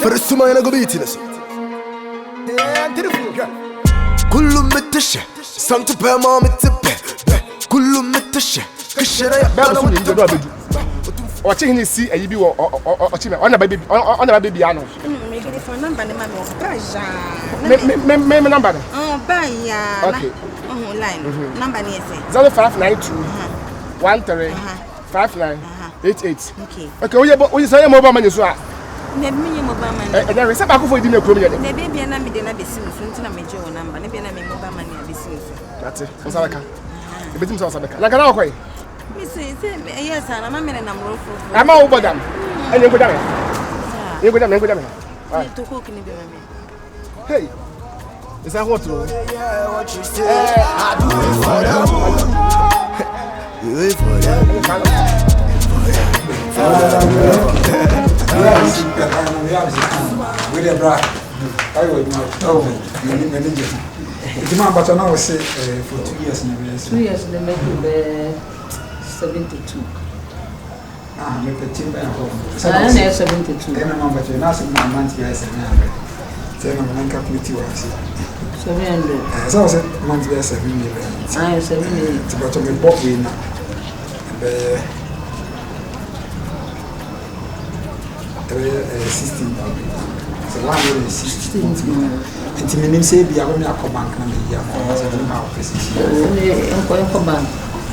فرسوماي أنا قبيتي نسي كلهم متشة سانتو بما متبه كلهم متشة كشرة يا بابا watching him see a you be on a baby on a baby ano. Make it for number the mammy. Me number. Oh, buy ya. Okay. Oh, line. Number near say. 0592 13 5988. Okay. Okay, we say mobile money so. Ne me mobile money. And there is a back for the problem. Ne baby na me de na be sim so na me jo number. Ne be na me mobile money be sim so. That's it. So Sabeka. E betim so Sabeka. Na kana akoy. Yes, I'm a man and I'm rough. I'm all over them. And you go down. You go down, you go down. To cook in the hey, is that what? Yeah, what you say? I do it for them. Do it for them. With a bra. I would not. Oh, the man, but I know say for 2 years. 2 years, they make it 72. Ah, me petit ben home. 72. Then I'm but you know some month years and 700. Then I'm calculate was 700. So I said month years 7 million. I 7 million. But on the book we now. The 16. So 116. It's minimum say be a bank na me ya. So the office. Enko bank.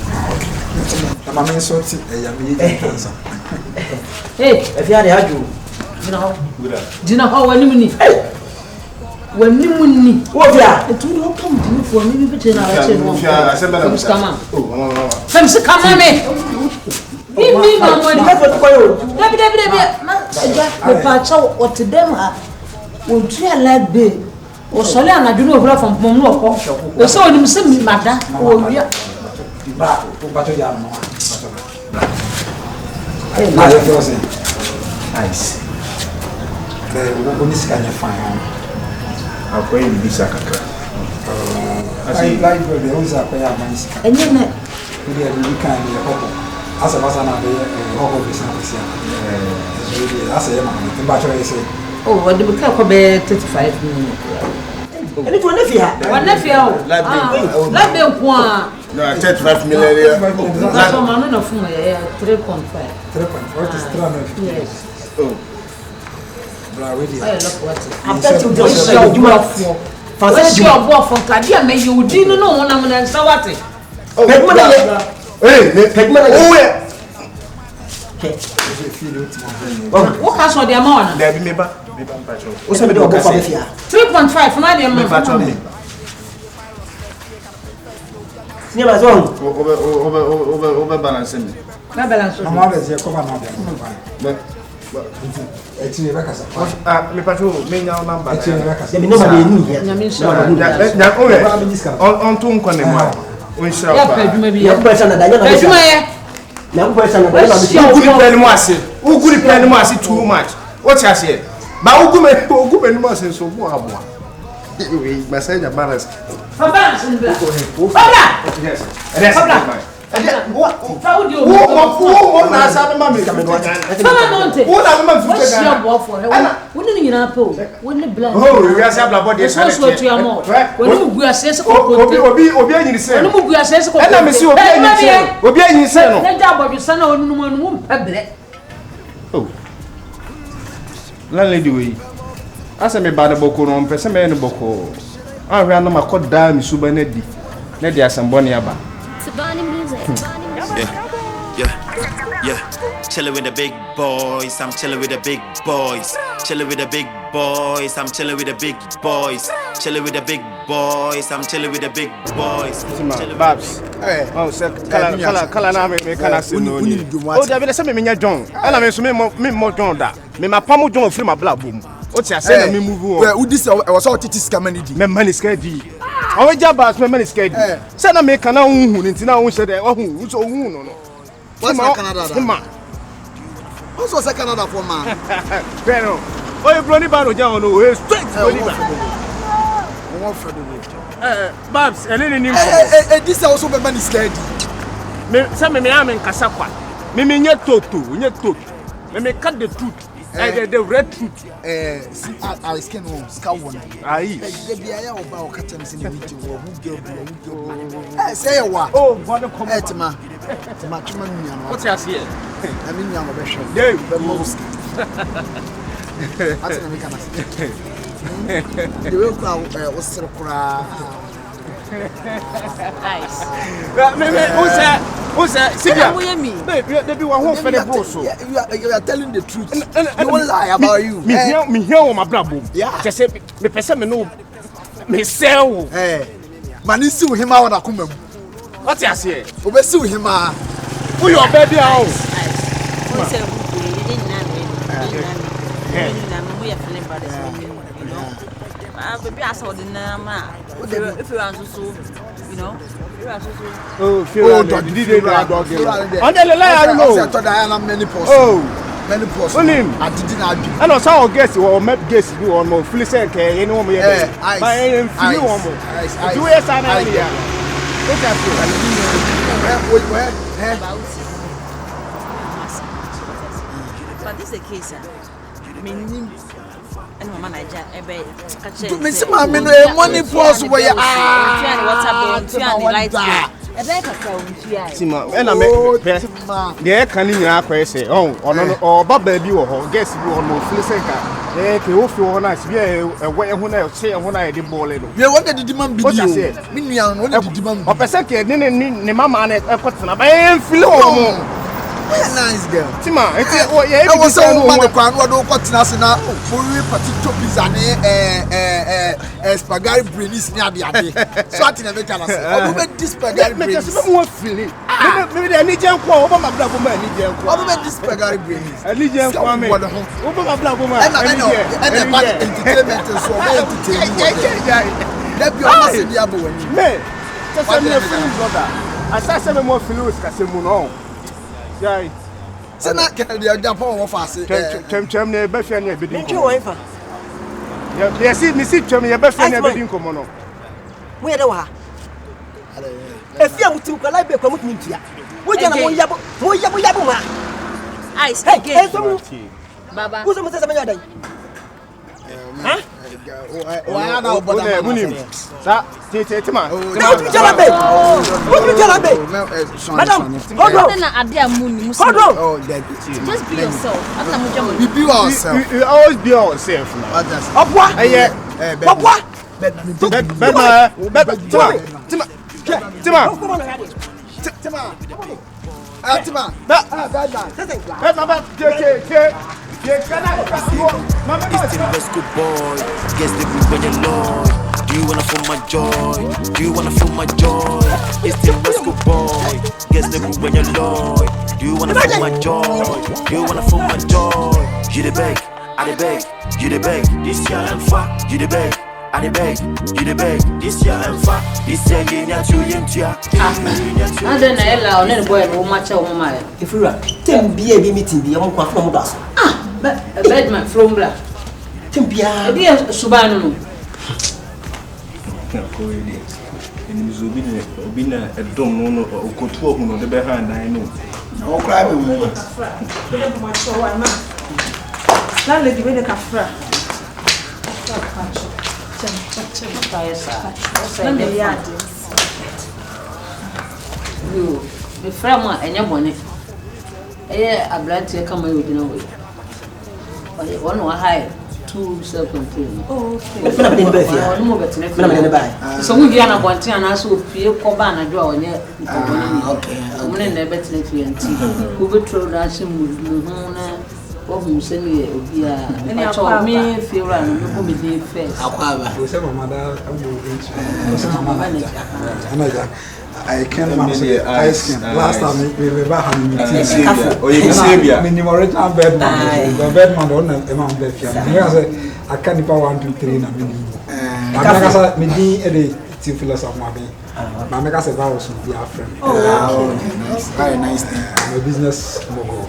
Okay. I'm a sorting a cancer. Hey, if you had a do you know how when you when you need what the two don't come to you for me between our children. Come on. Come on, me. Give me my money. The patch out what to them would try like big. Or Solly and I do not from Momo. We saw him send me, Mada. Oh, yeah. Nice. The kind of fine. I'll pay you this. I like the ones that pay our money. And then we can be a couple. As a person, I'll be a couple of business. That's a man. But I say, oh, what do we call 35 minutes? And it will never one nephew. Let me one. No, 35 million. That's what I'm not from 3.5. 3.5. What is 300? Yes. Oh. I love what I bet you just show you off for. First, your boy from Kadia, may you didn't know when I'm going to say what. What has what the amount? There be me back. 3.5 from my dear. Near my zone. Over balancing. No balance. No more as you come on. It's in the me patrol, me now number. There be nobody in here. On to Connemore. We shall Yeah, maybe Young person that I young person who could plan massy too much. What's I said? But who could massy so more. My saying a balance. For balance in black. Yes. What? What? Chillin' with the big boys, I'm chillin' with the big boys. Chillin' with the big boys, I'm chillin' with the big boys. Chillin' with the big boys, I'm chillin' with the big boys. Babs. Oh, sir, kala na me kana se no ni. Oh, David, say me nya John. Ela me so me mo John da. Me ma pam John free ma bla bom. O ti ase na me move o. Well, who this was all titi scammer di. Me man is scared di. Awe jabas me man is scared di. Say na me kana hu nti na hu hye de wa hu so hu no no. What's Canada? What's was Canada for man? Pero, oh, you bloody bad on no, straight bloody bad. Babs, and then this also be man is scared. Me, some me am in Kasakwa. Me nye toto, me cut the tooth. The red truth. I skin on scout one. Aye. The Bia about Catams in the meeting or who go. Say what? Oh, what a comment. Etma. What's your here? I mean, young version. The most. That's the American. The real crowd was so cry. Nice. Who's that? See me. They be one who fed the boss. You are telling the truth. You won't lie about you. Me here on my brabo. Yeah. Just say me person me know me sell. Man, you see him out of Kumum. What's your say? We see him. Who your baby house? Baby, I saw the name. If you are so, you know, you are so. Oh, feel did it dog. On the line, I don't know. I thought I am many posts. Many posts. I did not. I know some guess or met guess you on more flissen care, you know me. I am feeling one more. 2 years and a year. Look at but this is a case. And my manager, Miss Mammy, money post where you and I yeah, can you say, or baby or guess you on more flissen. If you want to be a way when I say when I did ball. You wanted to demand what I said. Minion, what I demand. Or Pesaki didn't need Mamma and a cotton. I am feeling. Nice girl. Tima, I was so one the crown. What do us now? We potato pizza and spaghetti brains near the other. So I think I make an answer. I will make this spaghetti brains. Maybe they need you over my black woman. I will make this spaghetti brains. I need you over my black woman. And I know, and the bad entertainment is so entertaining. Let be honest in the other one. Me, just a new film, brother. I saw some more films, Casimuno. Yeah. So now can the Japan of us? Chem near Buffy and everything. Yes, me see Chem, your Buffy and everything come on. Where do I? If you to collide a commitment here, we can Yabuma. Ice, Baba. Who's the Master? Huh? Why now? But that Tima. Just be yourself. Be yourself. You always be yourself. It's the best good boy. Guess the group when you're loyal. Do you wanna feel my joy? Do you wanna feel my joy? It's the best good boy. Guess the group when you're loyal. Do you wanna feel my joy? Do you wanna feel my joy? You the beg, I the beg, you the beg. This year I'm fat, you the beg. I the beg, you the beg. This year I'm fat. This year you need to yentia. I don't know. I don't boy no match of my. If you are, then be a meeting. Be a monk from us. Bedman from Black. Timpia, dear Subano. And is obedient, a dome or couture on the behind. I know. No cry with me. Landlady with a cafra. You, the frama and your money. A blood to come away with no way. One or high, 2 self-contained. Oh, okay. So we are not wanting an answer for your Cobana draw on your okay. I'm in the better tea. Who would throw dancing with Luna, or who send me a told me if you run, you will be first. I can't manage ice cream. Last time we were back on the original bedman. The bedman on among the I can't even 1, 2, 3 in a minute. I can't syphilis of my baby. My make us a virus will be our friend. Very nice thing. I'm a business mogul.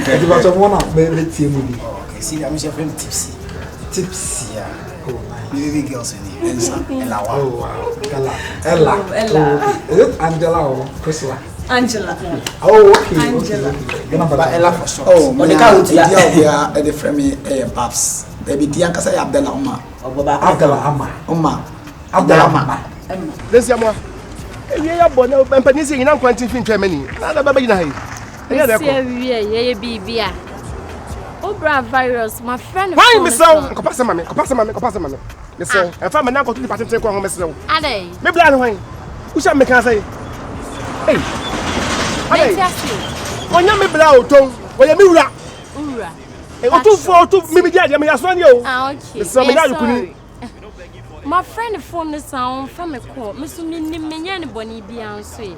It was a one of the team movie. Okay, see, I'm your friend Tipsy. Tipsy, yeah. Oh, nice. Baby girls in here. Oh, wow. Ella. Is it Angela or Priscilla? Angela. Oh, okay. Angela. Oh, my God, we are at the frame Babs. Baby Dianca Abdella Oma. Abdella. Let's see more. We are born and Panisi in Quantin in Germany. Another baby. Yeah, baby. Obra virus, my friend. Why, Miss Sound? Compassamame. Miss Sound, and find my uncle to the patent take home, Miss Sound. Are they? Maybe I know who shall make us say, hey, when you may blow, Tom, when you mirror. Otumfour, maybe I may as well you. Okay. My friend phone the sound from a call, Miss Minnie Bonnie Beyonce.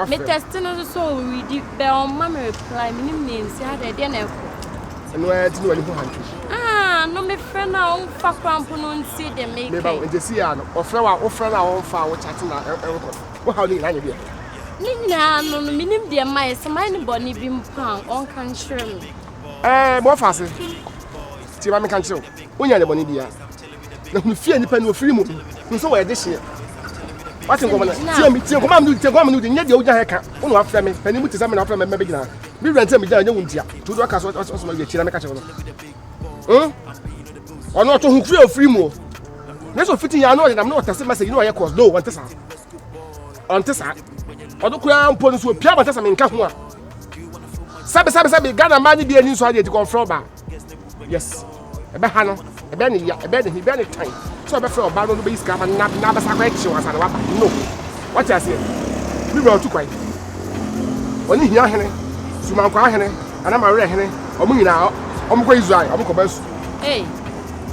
Me testing so we did bell mamma reply names had a dinner. And where to do anything. No, my friend now, fuck rampoon, see them make about the sea or flower or friend our own fire chatting. How do you like it? Nina, no, minimum dear mice, mine bonnie beam pound on country. More fast. Tiramic country. When you're the bonnie dear. No fear any pen of free movie. So where this year. What's in common? Come on, the old haircut. One of them, and you put some of them, maybe now. We ran some down, you won't hear. To the castle, also my tiramic. Or not to who free more. That's what fitting. I know that I'm not a message. You know, I cause no one tessa. On Tessa. Or the crown ponies will appear with us in Kahua. Sabi, Ghana money be a new idea to go from back. Yes. A bahano, a benny, time. So before Baron be scam and never sacrifice was at no. What I say? We were too quiet. When you hear Henry, Suman Henry, and I'm a red Henry, or me now, I'm going to I'm going to Hey,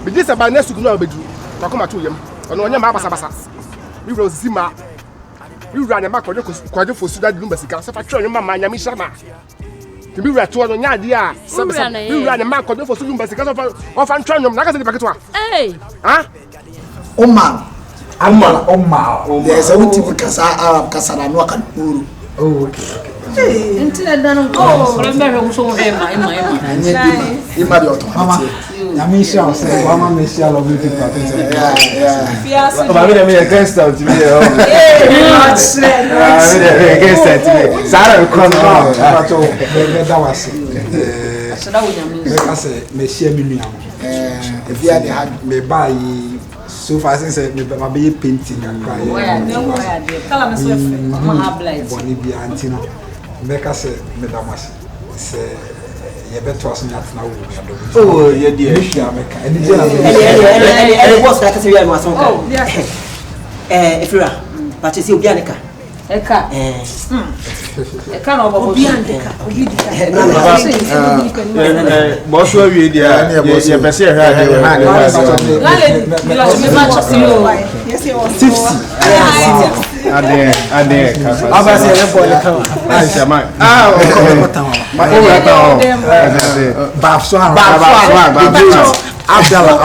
but this about next to know about you. Come to him. On your Mabasa. We will see ma. You ran a mark on your quadruple for Sudan Lumbasica, so I try your mamma, Yamishama. To be right to one idea. You ran a mark on your for Lumbasica of Antonium, like the packet. Hey, huh? Oma. There's a typical Casara Nokan. Oh, okay. Until I don't go, remember so Mama, Yamisha said, Mama Michelle of beauty parties. Yes, I'm against that to me. Against that to me. Sarah, that was it. I said, Monsieur Miniam. If you had me buy so far since my baby painting and crying. Tell me, Bonnie Antino. Make us say, Madame, say, you better was not now. Oh, yeah, dear. And it was like a serial was on. Oh, yes. If you are, but you see, Bianca. Eka. Eka no bo Bianca. Boss we dey you person Ade Aba say e boy kan. Aisha man. Abdallah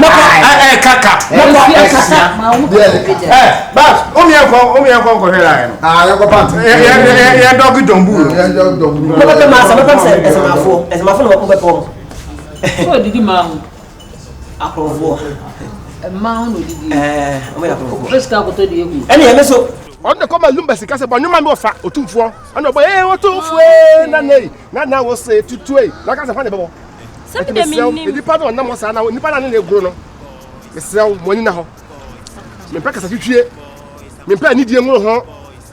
Omar. Kaka. But Omia go here. You go pant. You dog dombu. As my phone. So did you man? Approval. A man who did you. Let's go to the Any so on the come Lumbasi Casa, but no man of Otumfour. I know, but Otumfour Nana was say to like as a funny bubble. Some of them in the part of Namasana, when the banana grown. Me sell money now. Me peka sa twitwie. Me peka ni die ngo ho.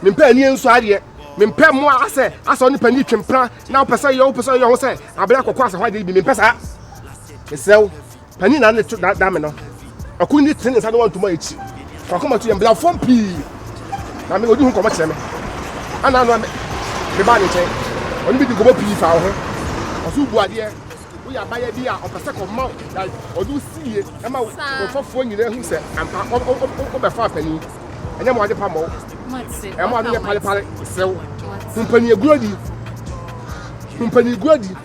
Me peka ni enso ade. Me peka mo ase oni pani twempra na pesa yo ho se abela kokwa ase ho ade bi me pesa. Me sell pani na da me no. Akuni tin inside want to my echi. Kwa koma to yembla fom pi. Na me odi hu koma kire me. Ana no me ba ni che. Oni bi di go pi fa ho. Osu bu ade we are buying beer or percent of mouth that or do see it. I'm out for 4 years who said, I'm over 5 penny. And then what the pamo. I'm on the pali so Company Grody. Company Grody.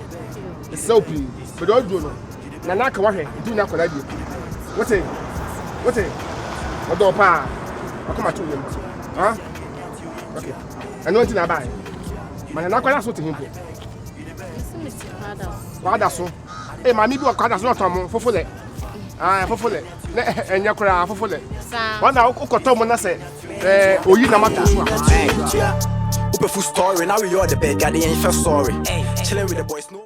It's so please. But don't do no. Nana can wahe. Do not collide. What a what do pa? I come at you. Huh? Okay. I know what I buy. Man, I can't to him. Father so. Hey, mammy, you are quite not for full. Ah, for full. And your crowd for full. One now, Otomona said, oh, you know, my story. Now we are the bed, got the info story. Chilling with the boys.